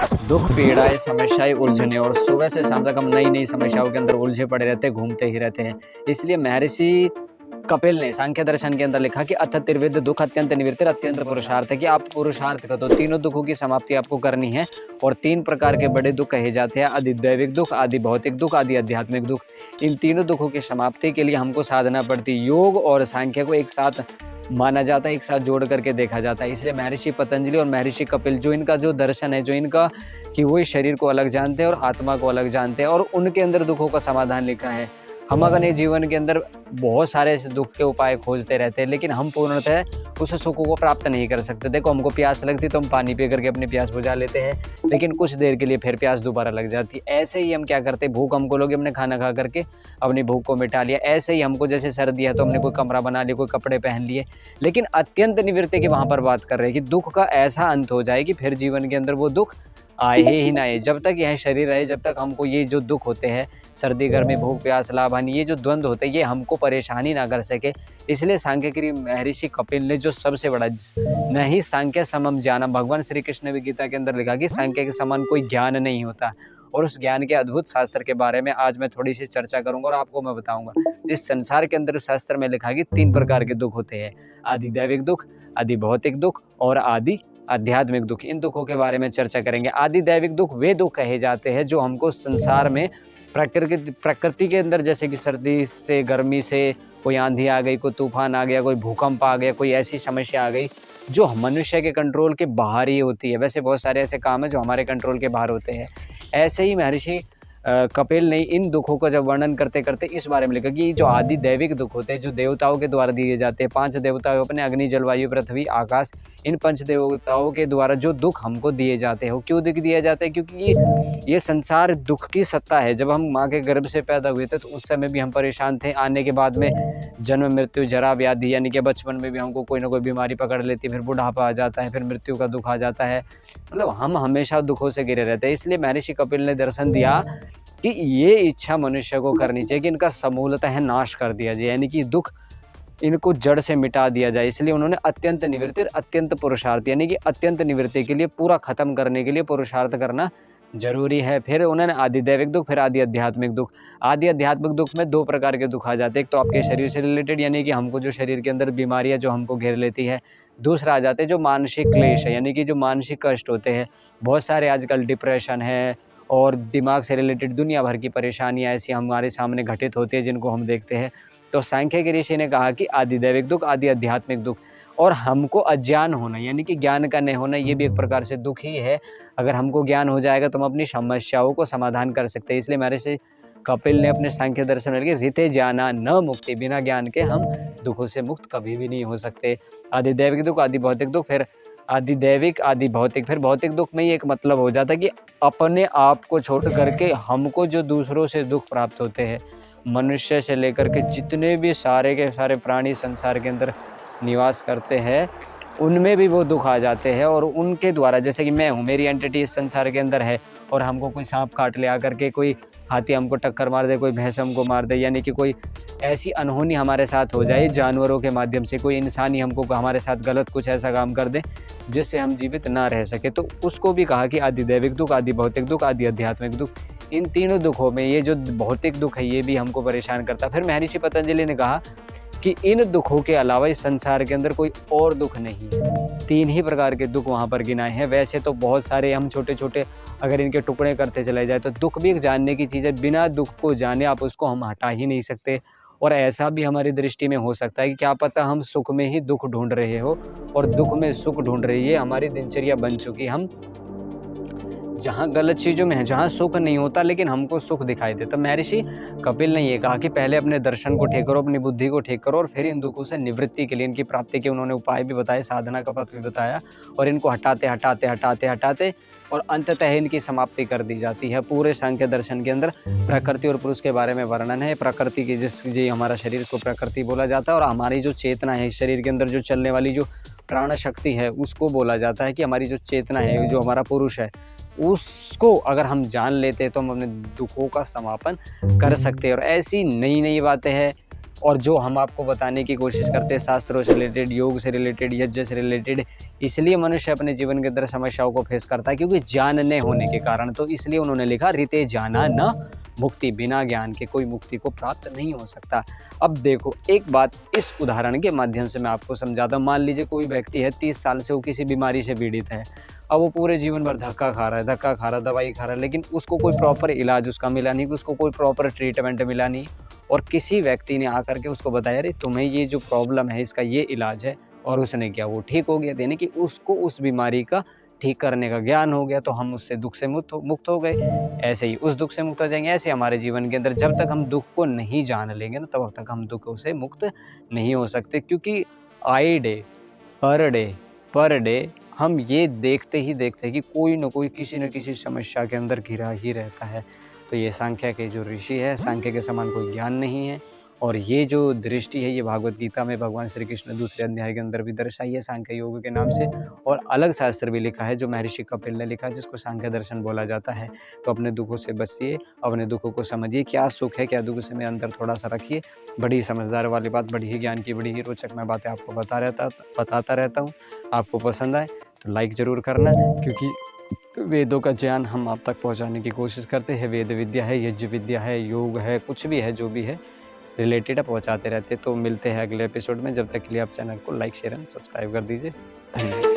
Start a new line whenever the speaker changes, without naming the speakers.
दुख, पीड़ाएँ, समस्याएँ, उलझनें और सुबह से शाम तक हम नई-नई समस्याओं के अंदर उलझे पड़े रहते हैं, घूमते ही रहते हैं। इसलिए महर्षि कपिल ने सांख्य दर्शन के अंदर लिखा कि अथ त्रिविध दुःख अत्यंत निवृत्तिर अत्यंत पुरुषार्थ है कि आप पुरुषार्थ करो, तीनों दुखों की समाप्ति आपको करनी है और 3 प्रकार के बड़े दुःख कहे जाते हैं, आदि दैविक दुःख, आदि भौतिक दुःख, आदि आध्यात्मिक दुःख। इन तीनों दुखों की समाप्ति के लिए हमको साधना पड़ती है। योग और सांख्य को एक साथ माना जाता है, एक साथ जोड़ करके देखा जाता है। इसलिए महर्षि पतंजलि और महर्षि कपिल जो इनका जो दर्शन है, जो इनका कि वो इस शरीर को अलग जानते हैं और आत्मा को अलग जानते हैं और उनके अंदर दुखों का समाधान लिखा है। हम अपने जीवन के अंदर बहुत सारे ऐसे दुःख के उपाय खोजते रहते हैं, लेकिन हम पूर्णतः उस सुख को प्राप्त नहीं कर सकते। देखो, हमको प्यास लगती तो हम पानी पी करके अपनी प्यास बुझा लेते हैं, लेकिन कुछ देर के लिए फिर प्यास दोबारा लग जाती है। ऐसे ही हम क्या करते हैं, भूख हमको लगी, हमने खाना खा करके अपनी भूख को मिटा लिया। ऐसे ही हमको जैसे सर्दी है तो हमने कोई कमरा बना लिया, कोई कपड़े पहन लिए, लेकिन अत्यंत निवृत्ति की वहाँ पर बात कर रहे हैं कि दुःख का ऐसा अंत हो जाए कि फिर जीवन के अंदर वो दुःख आए ही ना आए। जब तक यह शरीर रहे, जब तक हमको ये जो दुःख होते हैं, सर्दी, गर्मी, भूख, प्यास, लाभ, हानि, ये जो द्वंद्व होते हैं, ये हमको परेशानी ना कर सके। इसलिए सांख्यकृत महर्षि कपिल ने जो सबसे बड़ा न ही सांख्य समम ज्ञानम, भगवान श्री कृष्ण ने भी गीता के अंदर लिखा कि सांख्य के समान कोई ज्ञान नहीं होता। और उस ज्ञान के अद्भुत शास्त्र के बारे में आज मैं थोड़ी सी चर्चा करूंगा और आपको मैं बताऊंगा। इस संसार के अंदर शास्त्र में लिखा कि 3 प्रकार के दुख होते हैं, आदि दैविक दुख, आदि भौतिक दुख और आदि आध्यात्मिक दुख। इन दुखों के बारे में चर्चा करेंगे। आदि दैविक दुख वे दुख कहे जाते हैं जो हमको संसार में प्रकृति के अंदर, जैसे कि सर्दी से, गर्मी से, कोई आंधी आ गई, कोई तूफान आ गया, कोई भूकंप आ गया, कोई ऐसी समस्या आ गई जो मनुष्य के कंट्रोल के बाहर ही होती है। वैसे बहुत सारे ऐसे काम हैं जो हमारे कंट्रोल के बाहर होते हैं। ऐसे ही महर्षि कपिल ने इन दुखों का जब वर्णन करते करते इस बारे में लिखा कि जो आदि दैविक दुख होते हैं, जो देवताओं के द्वारा दिए जाते हैं, 5 देवताओं अपने अग्नि, जल, वायु, पृथ्वी, आकाश, इन 5 देवताओं के द्वारा जो दुख हमको दिए जाते हैं, वो क्यों दुख दिए जाते हैं? क्योंकि ये संसार दुख की सत्ता है। जब हम माँ के गर्भ से पैदा हुए थे तो उस समय भी हम परेशान थे। आने के बाद में जन्म, मृत्यु, जरा, व्याधि, यानी कि बचपन में भी हमको कोई ना कोई बीमारी पकड़ लेती है, फिर बुढ़ापा आ जाता है, फिर मृत्यु का दुख आ जाता है। मतलब हम हमेशा दुखों से घिरे रहते हैं। इसलिए महर्षि कपिल ने दर्शन दिया कि ये इच्छा मनुष्य को करनी चाहिए कि इनका समूलतः नाश कर दिया जाए, यानी कि दुख इनको जड़ से मिटा दिया जाए। इसलिए उन्होंने अत्यंत निवृत्ति, अत्यंत पुरुषार्थ, यानी कि अत्यंत निवृत्ति के लिए, पूरा खत्म करने के लिए पुरुषार्थ करना जरूरी है। फिर उन्होंने आदि दैविक दुख, फिर आदि आध्यात्मिक दुख। आदि आध्यात्मिक दुख में 2 प्रकार के दुख आ जाते हैं। एक तो आपके शरीर से रिलेटेड, यानी कि हमको जो शरीर के अंदर बीमारियां जो हमको घेर लेती है। दूसरा आ जाते हैं जो मानसिक क्लेश है, यानी कि जो मानसिक कष्ट होते हैं। बहुत सारे आजकल डिप्रेशन है और दिमाग से रिलेटेड दुनिया भर की परेशानियां ऐसी हमारे सामने घटित होती है जिनको हम देखते हैं। तो सांख्य के ऋषि ने कहा कि आदि दैविक दुख, आदि आध्यात्मिक दुख। और हमको अज्ञान होना, यानी कि ज्ञान का नहीं होना, ये भी एक प्रकार से दुख ही है। अगर हमको ज्ञान हो जाएगा तो हम अपनी समस्याओं को समाधान कर सकते हैं। इसलिए महर्षि कपिल ने अपने सांख्य दर्शन में लिखा, ऋते ज्ञाना न मुक्ति, बिना ज्ञान के हम दुखों से मुक्त कभी भी नहीं हो सकते। आदि दैविक दुख, आदि भौतिक दुख, फिर आदि दैविक, आदि भौतिक। फिर भौतिक दुख में ही एक मतलब हो जाता है कि अपने आप को छोड़ करके हमको जो दूसरों से दुख प्राप्त होते हैं, मनुष्य से लेकर के जितने भी सारे के सारे प्राणी संसार के अंदर निवास करते हैं, उनमें भी वो दुख आ जाते हैं। और उनके द्वारा, जैसे कि मैं हूँ, मेरी एंटिटी इस संसार के अंदर है और हमको कोई सांप काट ले आकर के, कोई हाथी हमको टक्कर मार दे, कोई भैंस हमको मार दे, यानी कि कोई ऐसी अनहोनी हमारे साथ हो जाए जानवरों के माध्यम से, कोई इंसान ही हमको हमारे साथ गलत कुछ ऐसा काम कर दे जिससे हम जीवित ना रह सके, तो उसको भी कहा कि आदि दैविक दुख, आदि भौतिक दुख, आदि आध्यात्मिक दुख। इन तीनों दुखों में ये जो भौतिक दुख है ये भी हमको परेशान करता है। फिर महर्षि पतंजलि ने कहा कि इन दुखों के अलावा इस संसार के अंदर कोई और दुख नहीं है। 3 ही प्रकार के दुख वहाँ पर गिनाए हैं। वैसे तो बहुत सारे हम छोटे छोटे अगर इनके टुकड़े करते चले जाए तो दुख भी एक जानने की चीज़ है। बिना दुख को जाने आप उसको हम हटा ही नहीं सकते। और ऐसा भी हमारी दृष्टि में हो सकता है कि क्या पता हम सुख में ही दुख ढूंढ रहे हो और दुख में सुख ढूंढ रही है, हमारी दिनचर्या बन चुकी। हम जहाँ गलत चीज़ों में है, जहाँ सुख नहीं होता लेकिन हमको सुख दिखाई देता। महर्षि कपिल ने ये कहा कि पहले अपने दर्शन को ठीक करो, अपनी बुद्धि को ठीक करो और फिर इन दुखों से निवृत्ति के लिए, इनकी प्राप्ति के उन्होंने उपाय भी बताए, साधना का पथ भी बताया। और इनको हटाते हटाते हटाते हटाते और अंततः इनकी समाप्ति कर दी जाती है। पूरे सांख्य दर्शन के अंदर प्रकृति और पुरुष के बारे में वर्णन है। प्रकृति की जी हमारा शरीर को प्रकृति बोला जाता है और हमारी जो चेतना है, शरीर के अंदर जो चलने वाली जो प्राण शक्ति है उसको बोला जाता है कि हमारी जो चेतना है, जो हमारा पुरुष है, उसको अगर हम जान लेते हैं तो हम अपने दुखों का समापन कर सकते हैं। और ऐसी नई नई बातें हैं और जो हम आपको बताने की कोशिश करते हैं शास्त्रों से रिलेटेड, योग से रिलेटेड, यज्ञ से रिलेटेड, इसलिए मनुष्य अपने जीवन के अंदर समस्याओं को फेस करता है क्योंकि जानने होने के कारण। तो इसलिए उन्होंने लिखा रीते जाना न मुक्ति, बिना ज्ञान के कोई मुक्ति को प्राप्त नहीं हो सकता। अब देखो एक बात इस उदाहरण के माध्यम से मैं आपको समझाता हूँ। मान लीजिए कोई व्यक्ति है 30 साल से वो किसी बीमारी से पीड़ित है। अब वो पूरे जीवन भर धक्का खा रहा है, दवाई खा रहा है, लेकिन उसको कोई प्रॉपर इलाज उसका मिला नहीं, उसको कोई प्रॉपर ट्रीटमेंट मिला नहीं। और किसी व्यक्ति ने आकर के उसको बताया अरे तुम्हें ये जो प्रॉब्लम है इसका ये इलाज है, और उसने किया, वो ठीक हो गया। यानी कि उसको उस बीमारी का ठीक करने का ज्ञान हो गया, तो हम उससे दुख से मुक्त हो गए। ऐसे ही उस दुख से मुक्त हो जाएंगे। ऐसे हमारे जीवन के अंदर जब तक हम दुख को नहीं जान लेंगे ना, तब तक हम दुखों से मुक्त नहीं हो सकते। क्योंकि आए डे पर डे हम ये देखते हैं कि कोई न कोई किसी न किसी समस्या के अंदर घिरा ही रहता है। तो ये सांख्य के जो ऋषि है, सांख्य के समान कोई ज्ञान नहीं है। और ये जो दृष्टि है ये भागवत गीता में भगवान श्री कृष्ण दूसरे अध्याय के अंदर भी दर्शाई है सांख्य योग के नाम से। और अलग शास्त्र भी लिखा है जो महर्षि कपिल ने लिखा, जिसको सांख्य दर्शन बोला जाता है। तो अपने दुखों से बचिए, अपने दुखों को समझिए, क्या सुख है क्या दुख से में अंदर थोड़ा सा रखिए। बड़ी समझदार वाली बात, बड़ी ही ज्ञान की, बड़ी ही रोचक मैं बातें आपको बताता रहता हूँ। आपको पसंद आए तो लाइक ज़रूर करना, क्योंकि वेदों का ज्ञान हम आप तक पहुंचाने की कोशिश करते हैं। वेद विद्या है, यज्ञ विद्या है, योग है, कुछ भी है, जो भी है रिलेटेड पहुंचाते रहते हैं। तो मिलते हैं अगले एपिसोड में। जब तक के लिए आप चैनल को लाइक शेयर एंड सब्सक्राइब कर दीजिए। धन्यवाद।